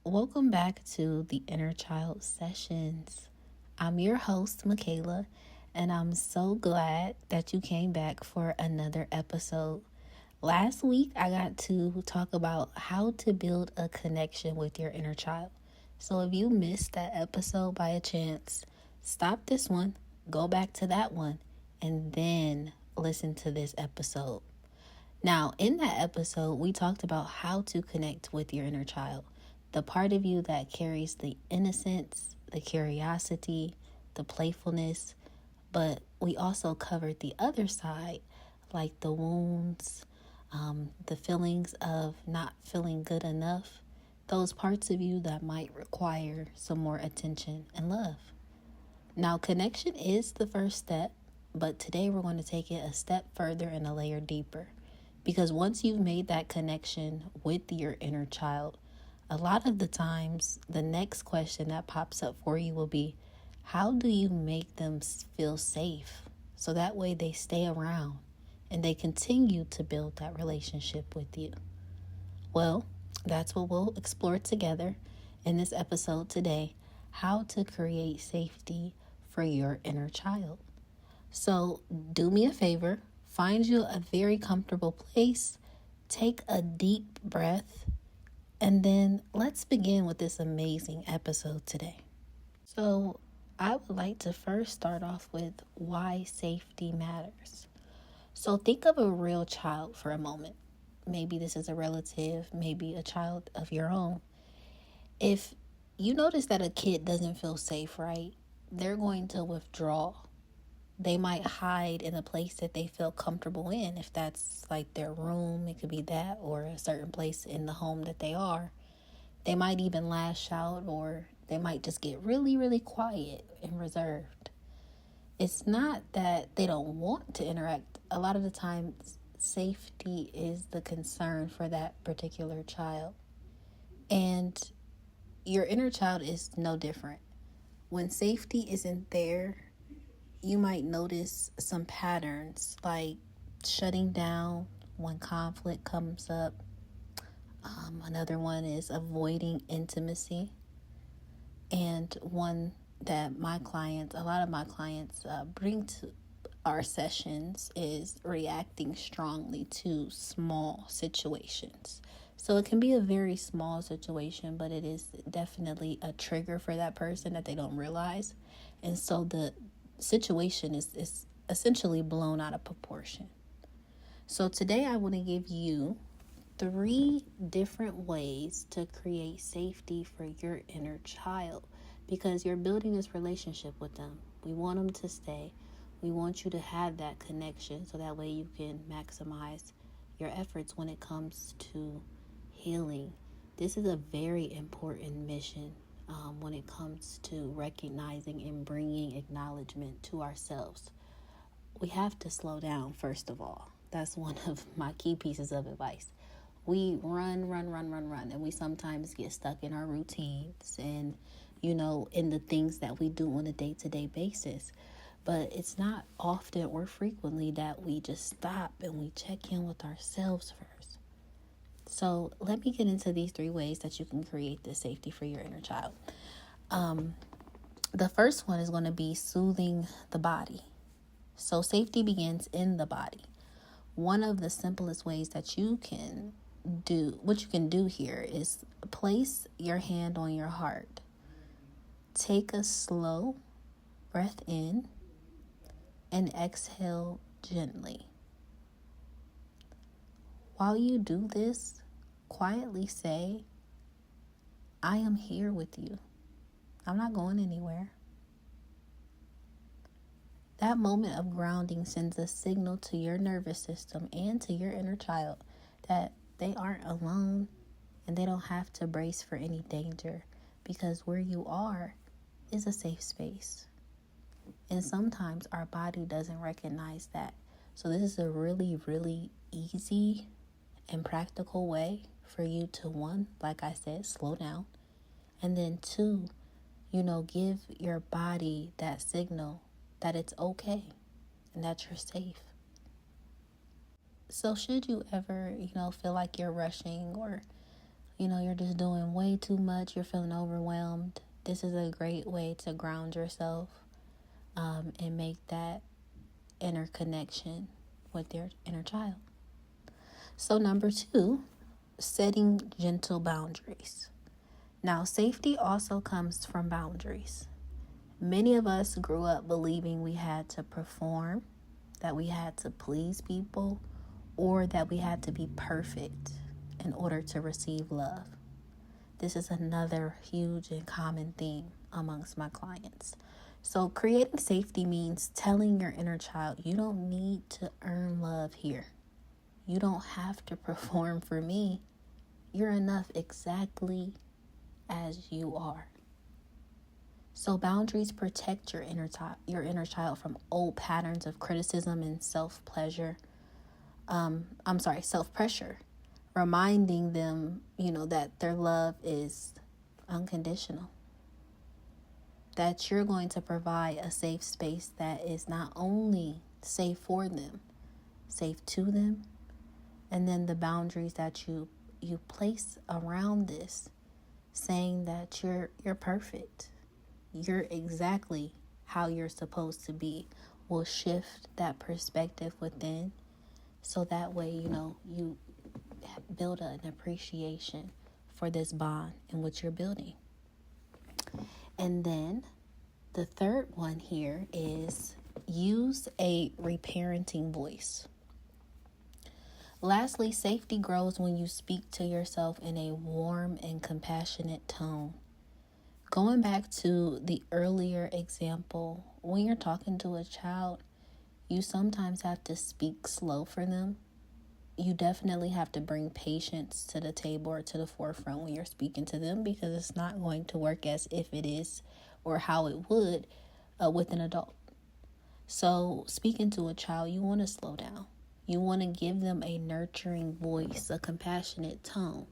Welcome back to the Inner Child Sessions. I'm your host, Michaela, and I'm so glad that you came back for another episode. Last week, I got to talk about how to build a connection with your inner child. So if you missed that episode by a chance, stop this one, go back to that one, and then listen to this episode. Now, in that episode, we talked about how to connect with your inner child, the part of you that carries the innocence, the curiosity, the playfulness, but we also covered the other side, like the wounds, the feelings of not feeling good enough, those parts of you that might require some more attention and love. Now, connection is the first step, but today we're going to take it a step further and a layer deeper. Because once you've made that connection with your inner child, a lot of the times the next question that pops up for you will be, how do you make them feel safe? So that way they stay around and they continue to build that relationship with you. Well, that's what we'll explore together in this episode today, how to create safety for your inner child. So do me a favor, find you a very comfortable place, take a deep breath, and then let's begin with this amazing episode today. So I would like to first start off with why safety matters. So think of a real child for a moment. Maybe this is a relative, maybe a child of your own. If you notice that a kid doesn't feel safe, right, they're going to withdraw. They might hide in a place that they feel comfortable in. If that's like their room, it could be that, or a certain place in the home that they are. They might even lash out, or they might just get really, really quiet and reserved. It's not that they don't want to interact. A lot of the times, safety is the concern for that particular child. And your inner child is no different. When safety isn't there, you might notice some patterns like shutting down when conflict comes up. Another one is avoiding intimacy. And one that a lot of my clients bring to our sessions is reacting strongly to small situations. So it can be a very small situation, but it is definitely a trigger for that person that they don't realize. And so the situation is essentially blown out of proportion. So today I want to give you 3 different ways to create safety for your inner child, because you're building this relationship with them. We want them to stay. We want you to have that connection so that way you can maximize your efforts when it comes to healing. This is a very important mission when it comes to recognizing and bringing acknowledgement to ourselves. We have to slow down, first of all. That's one of my key pieces of advice. We run, and we sometimes get stuck in our routines and, in the things that we do on a day-to-day basis. But it's not often or frequently that we just stop and we check in with ourselves first. So let me get into these 3 ways that you can create this safety for your inner child. The first one is going to be soothing the body. So safety begins in the body. One of the simplest ways that you can do here is place your hand on your heart. Take a slow breath in and exhale gently. While you do this, quietly say, I am here with you. I'm not going anywhere. That moment of grounding sends a signal to your nervous system and to your inner child that they aren't alone and they don't have to brace for any danger, because where you are is a safe space. And sometimes our body doesn't recognize that. So this is a really, really easy and practical way for you to, 1, like I said, slow down. And then 2, give your body that signal that it's okay and that you're safe. So should you ever, feel like you're rushing or you're just doing way too much, you're feeling overwhelmed, this is a great way to ground yourself and make that inner connection with your inner child. So, number 2, setting gentle boundaries. Now, safety also comes from boundaries. Many of us grew up believing we had to perform, that we had to please people, or that we had to be perfect in order to receive love. This is another huge and common theme amongst my clients. So creating safety means telling your inner child, you don't need to earn love here. You don't have to perform for me. You're enough exactly as you are. So boundaries protect your inner child from old patterns of criticism and self-pressure, reminding them, that their love is unconditional. That you're going to provide a safe space that is not only safe for them, safe to them, and then the boundaries that you place around this, saying that you're perfect. You're exactly how you're supposed to be, will shift that perspective within. So that way, you build an appreciation for this bond in which you're building. And then the third one here is use a reparenting voice. Lastly, safety grows when you speak to yourself in a warm and compassionate tone. Going back to the earlier example, when you're talking to a child, you sometimes have to speak slow for them. You definitely have to bring patience to the table or to the forefront when you're speaking to them, because it's not going to work as if it is or how it would with an adult. So speaking to a child, you want to slow down. You want to give them a nurturing voice, a compassionate tone.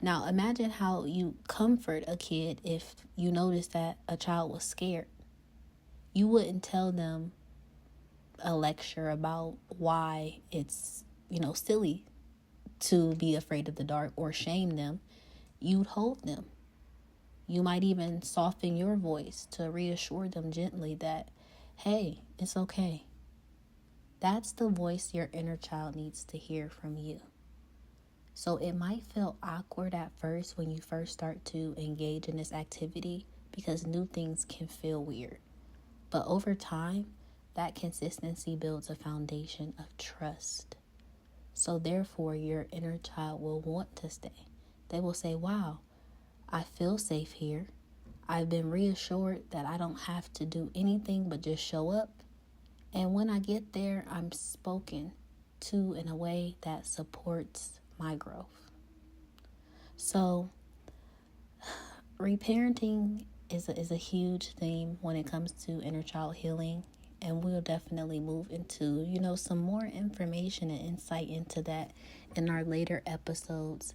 Now, imagine how you comfort a kid if you notice that a child was scared. You wouldn't tell them a lecture about why it's, silly to be afraid of the dark or shame them. You'd hold them. You might even soften your voice to reassure them gently that, hey, it's okay. That's the voice your inner child needs to hear from you. So it might feel awkward at first when you first start to engage in this activity, because new things can feel weird. But over time, that consistency builds a foundation of trust. So therefore, your inner child will want to stay. They will say, wow, I feel safe here. I've been reassured that I don't have to do anything but just show up. And when I get there, I'm spoken to in a way that supports my growth. So reparenting is a huge theme when it comes to inner child healing. And we'll definitely move into, some more information and insight into that in our later episodes.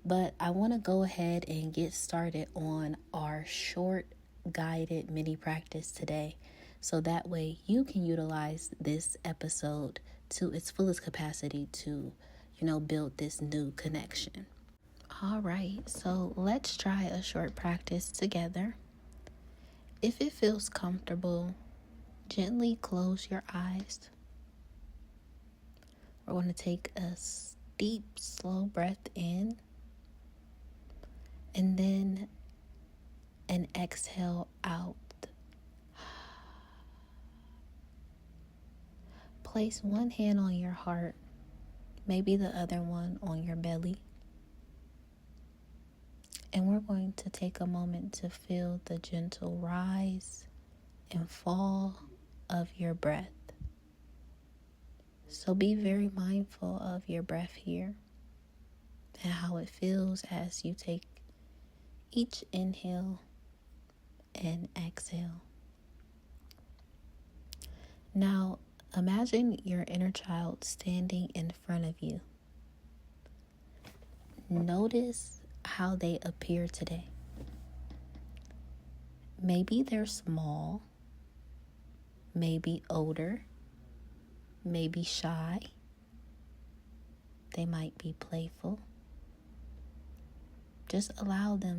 But I want to go ahead and get started on our short guided mini practice today. So that way you can utilize this episode to its fullest capacity to, build this new connection. All right, so let's try a short practice together. If it feels comfortable, gently close your eyes. We're going to take a deep, slow breath in, and then an exhale out. Place one hand on your heart, maybe the other one on your belly. And we're going to take a moment to feel the gentle rise and fall of your breath. So be very mindful of your breath here and how it feels as you take each inhale and exhale. Now, imagine your inner child standing in front of you. Notice how they appear today. Maybe they're small, maybe older, maybe shy. They might be playful. Just allow them